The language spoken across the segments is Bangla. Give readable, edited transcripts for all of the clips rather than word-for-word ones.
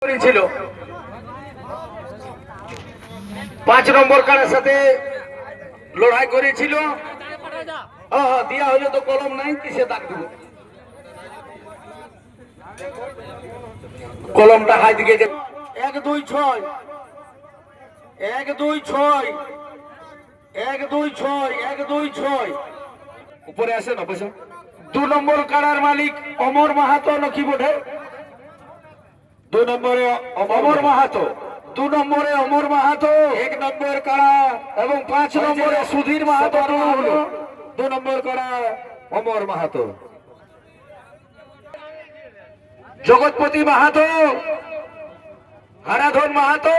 ছিল 5 নম্বর কারার সাথে লড়াই করেছিল। দিয়া হলো তো কলম নাই, কিসে দাগ দিব? কলমটা হাই দিকে 1 2 6 1 2 6 1 2 6 1 2 6 উপরে আসে না বসে। 2 নম্বর কারার মালিক অমর মাহাতো নাকি বোধে? 2 নম্বরে অমর মাহাতো, 2 নম্বরে অমর মাহাতো 1 নম্বর কারা, এবং 5 নম্বরে সুধীর মাহাতো। 2 নম্বর কারা অমর মাহাতো, জগৎপতি মাহাতো, হারাধন মাহাতো,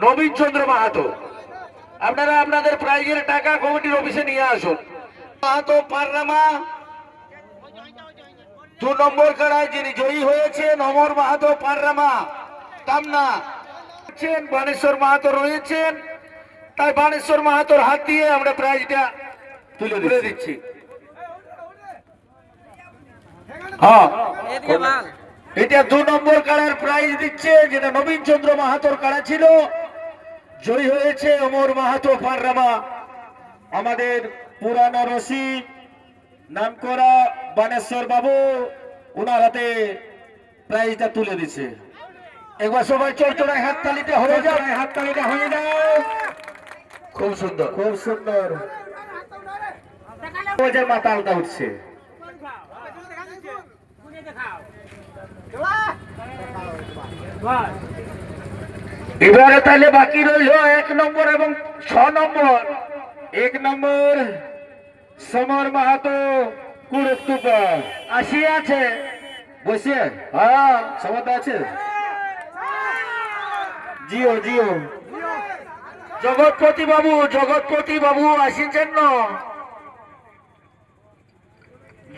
নবীন চন্দ্র মাহাতো। আপনারা আপনাদের প্রাইজের টাকা কমিটির অফিসে নিয়ে আসুন। মাহাতো পাররামা 2 নম্বর কারায় যিনি জয়ী হয়েছেন অমর মাহাতো পাররামা তামনা। বানেশ্বর মাহাতো রয়েছেন, তাই বানেশ্বর মাহাতোর হাত দিয়ে আমরা প্রাইজটা তুলে দিচ্ছি। হ্যাঁ, এটা 2 নম্বর কারার প্রাইজ দিচ্ছে, যেটা নবীন চন্দ্র মাহাতোর কারা ছিল। জয়ী হয়েছে অমর মাহাতো পাররামা। আমাদের পুরানো রসিক নাম করা বানেশ্বর বাবু ওনার হাতে প্রাইজটা তুলে দিচ্ছে। একবার সবাই চড়চড়ায় হাততালিটা হয়ে যায়, হাততালিটা হয়ে যায়। খুব সুন্দর, খুব সুন্দর। মাতালটা উঠছে। এবারে তাহলে বাকি রইল 1 নম্বর এবং 6 নম্বর। 1 নম্বর সমর মাহাতো কুড়ুকটুপা আসিয়ে আছে, বসে। হ্যাঁ, সমর আছে। জিও জিও জগৎপতি বাবু, জগৎপতি বাবু আসিছেন না,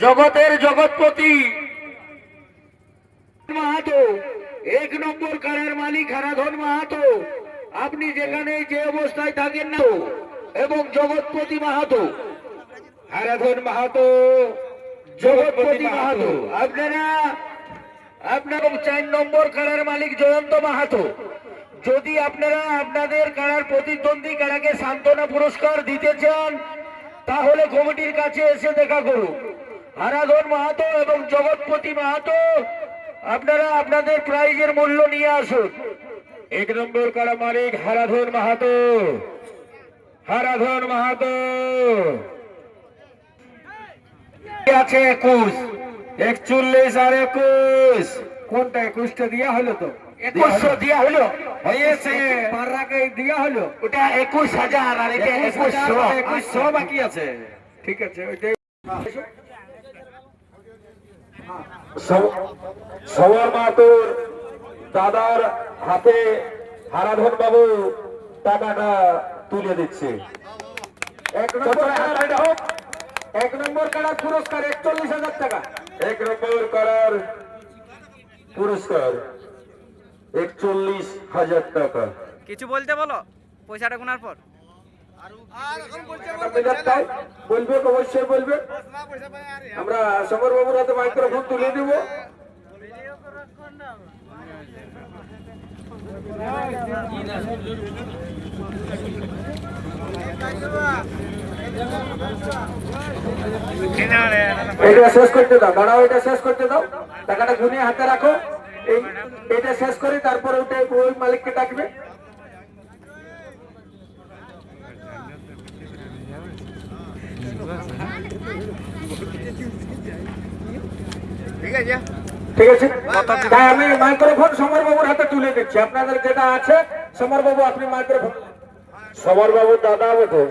জগতের জগৎপতি মাহাতো। 1 নম্বর কারার মালিক হারাধন মাহাতো। আপনি যেখানে যে অবস্থায় থাকেন না, এবং জগৎপতি মাহাতো, হারাধন মাহাতো, জগৎপতি মাহাতো, আপনারা 4 নম্বর কারার মালিক জয়ন্ত মাহাতো। যদি আপনারা আপনাদের কারার প্রতিদ্বন্দ্বী কারাকে সান্ত্বনা পুরস্কার দিতে চান, তাহলে কমিটির কাছে এসে দেখা করুন। হারাধন মাহাতো এবং জগৎপতি মাহাতো, আপনারা আপনাদের প্রাইজের মূল্য নিয়ে আসুন। 1 নম্বর কারা মালিক হারাধন মাহাতো, হারাধন মাহাতো আছে 21, 41 আর 21। কোনটা 21টা দিয়া হলো? তো 2100 দিয়া হলো, হয়েছে পাররাকে দিয়া হলো। ওটা 21000 আর এটা 2100 বাকি আছে। ঠিক আছে, ওইটাই। সবার মাহাতোর দাদার হাতে হারাধন বাবু টাকাটা তুলে দিচ্ছে। 1 নম্বর কারার পুরস্কার 41,000 টাকা। 1 নম্বর কারার পুরস্কার 41,000 টাকা। কিছু বলতে বলো পয়সাটা গোনার পর। বলবে, অবশ্যই বলবে। আমরা সমর বাবুর হাতে মাইক্রোফোন তুলে দিব। এটা শেষ করতে দাও, দাঁড়াও, এটা শেষ করতে দাও। টাকাটা গুনিয়ে হাতে রাখো। এটা শেষ করে তারপরে ওই মালিককে ডাকবে। ঠিক আছে, ঠিক আছে। তাই আমি মাইক্রোফোন সমর বাবুর হাতে তুলে দিচ্ছি। আপনাদের যেটা আছে, সমর বাবু আপনি মাইক্রোফোন। সমর বাবু দাদা বটে।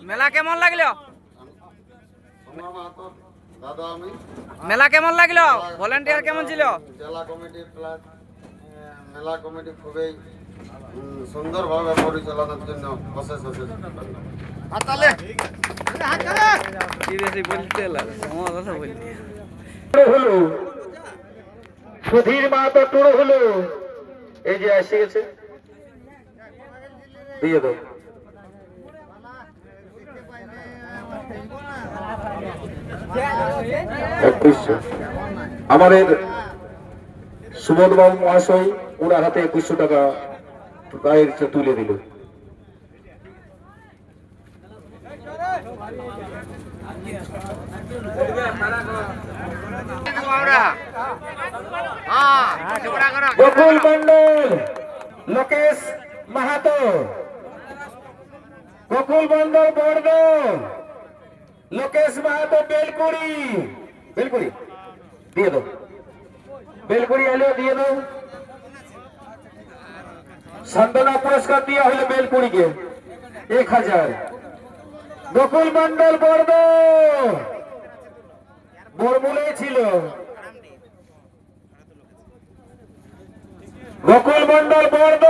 মেলা কেমন লাগলো? মেলা কেমন লাগলো? ভলান্টিয়ার কেমন ছিল? জেলা কমিটি প্লাস মেলা কমিটি খুবই সুন্দরভাবে পরিচালনার জন্য অশেষ অশেষ সুধীর মাহাতো টুড়ো হলো। এই যে এসে গেছে, দিয়ে দাও। আমাদের সুবোধ বাবু মহাশয় ওনার হাতে 2100 টাকা গায়ের তুলে দিল। গোকুল মন্ডল লোকেশ মাহাতো, গোকুল মন্ডল বর্দ লোকেশ মাহাতো বেলকুড়ি, বেলকুড়ি দিয়ে দাও, বেলকুড়ি এলো দিয়ে দাও। সান্ত্বনা পুরস্কার দেওয়া হলো বেলকুড়িকে 1000। গোকুল মন্ডল বর্দ বরমুলে ছিল, গোকুল মন্ডল বর্দ